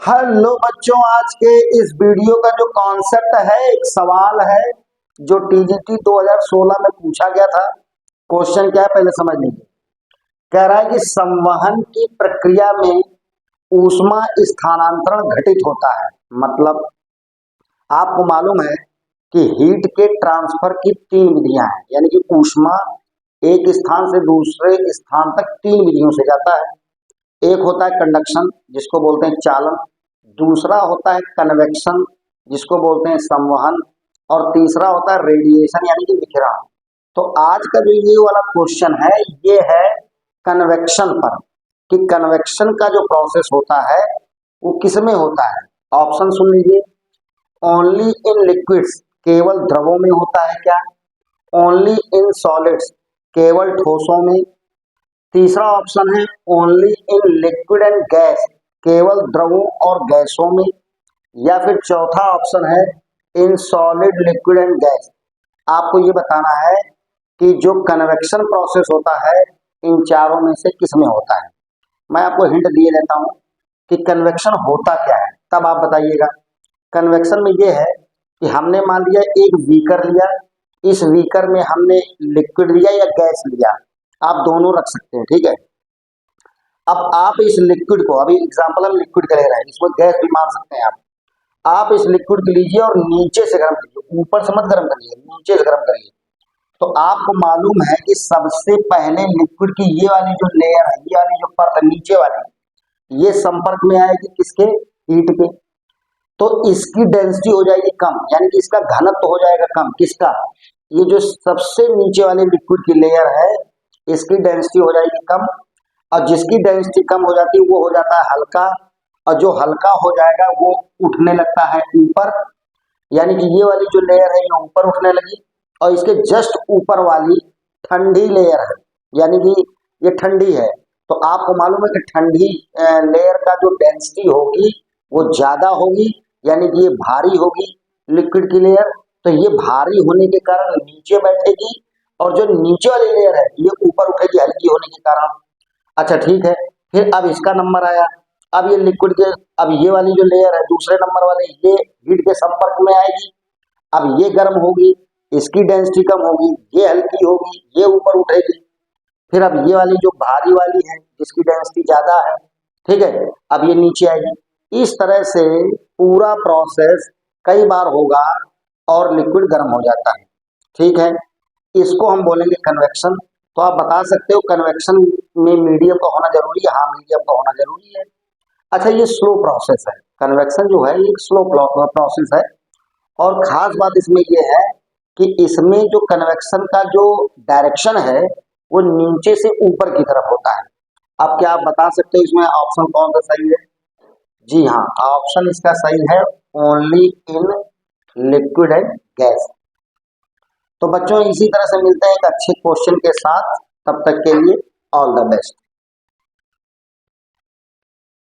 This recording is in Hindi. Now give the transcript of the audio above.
हेलो बच्चों, आज के इस वीडियो का जो कॉन्सेप्ट है, एक सवाल है जो टीजीटी 2016 में पूछा गया था। क्वेश्चन क्या है पहले समझ लीजिए। कह रहा है कि संवहन की प्रक्रिया में ऊष्मा स्थानांतरण घटित होता है। मतलब आपको मालूम है कि हीट के ट्रांसफर की तीन विधियां हैं, यानी कि ऊष्मा एक स्थान से दूसरे स्थान तक तीन विधियों से जाता है। एक होता है कंडक्शन, जिसको बोलते हैं चालन। दूसरा होता है कन्वेक्शन, जिसको बोलते हैं संवहन। और तीसरा होता है रेडिएशन, यानी कि विकिरण। तो आज का जो ये वाला क्वेश्चन है, ये है कन्वेक्शन पर, कि कन्वेक्शन का जो प्रोसेस होता है वो किस में होता है। ऑप्शन सुन लीजिए। ओनली इन लिक्विड्स, केवल द्रवों में होता है क्या। ओनली इन सॉलिड्स, केवल ठोसों में। तीसरा ऑप्शन है only in liquid and gas, केवल द्रवों और गैसों में। या फिर चौथा ऑप्शन है in solid liquid and gas. आपको ये बताना है कि जो कन्वेक्शन प्रोसेस होता है इन चारों में से किस में होता है। मैं आपको हिंट दिए देता हूं कि कन्वेक्शन होता क्या है, तब आप बताइएगा। कन्वेक्शन में ये है कि हमने मान लिया एक बीकर लिया, इस बीकर में हमने लिक्विड लिया या गैस लिया, आप दोनों रख सकते हैं, ठीक है। अब आप इस लिक्विड को, अभी एग्जांपल हम लिक्विड का ले रहे हैं, इसको गैस भी मान सकते हैं आप इस लिक्विड को लीजिए और नीचे से गर्म करिए, ऊपर से मत गर्म करिए, नीचे से गर्म करिए। तो आपको मालूम है कि सबसे पहले लिक्विड की ये वाली जो लेयर है, ये वाली जो परत है नीचे वाली, ये संपर्क में आएगी किसके, हीट के। तो इसकी डेंसिटी हो जाएगी कम, यानी कि इसका घनत्व हो जाएगा कम। किसका, ये जो सबसे नीचे वाली लिक्विड की लेयर है, इसकी डेंसिटी हो जाएगी कम। और जिसकी डेंसिटी कम हो जाती है वो हो जाता है हल्का, और जो हल्का हो जाएगा वो उठने लगता है ऊपर, यानी कि ये वाली जो लेयर है ये ऊपर उठने लगी। और इसके जस्ट ऊपर वाली ठंडी लेयर है, यानी कि ये ठंडी है। तो आपको मालूम है कि ठंडी लेयर का जो डेंसिटी होगी वो ज्यादा होगी, यानी कि ये भारी होगी लिक्विड की लेयर। तो ये भारी होने के कारण नीचे बैठेगी, और जो नीचे वाली लेयर है ये ऊपर उठेगी हल्की होने के कारण। अच्छा ठीक है, फिर अब इसका नंबर आया। अब ये लिक्विड के, अब ये वाली जो लेयर है दूसरे नंबर वाले, ये हीट के संपर्क में आएगी। अब ये गर्म होगी, इसकी डेंसिटी कम होगी, ये हल्की होगी, ये ऊपर उठेगी। फिर अब ये वाली जो भारी वाली है जिसकी डेंसिटी ज्यादा है, ठीक है, अब ये नीचे आएगी। इस तरह से पूरा प्रोसेस कई बार होगा और लिक्विड गर्म हो जाता है, ठीक है। इसको हम बोलेंगे कन्वेक्शन। तो आप बता सकते हो कन्वेक्शन में मीडियम का होना जरूरी है। हाँ, मीडियम का होना जरूरी है। अच्छा, ये स्लो प्रोसेस है, कन्वेक्शन जो है ये एक स्लो प्रोसेस है। और खास बात इसमें ये है कि इसमें जो कन्वेक्शन का जो डायरेक्शन है वो नीचे से ऊपर की तरफ होता है। अब क्या आप बता सकते हो इसमें ऑप्शन कौन सा सही है। जी हाँ, ऑप्शन इसका सही है only in liquid and gas. तो बच्चों इसी तरह से मिलते हैं एक अच्छे क्वेश्चन के साथ, तब तक के लिए ऑल द बेस्ट।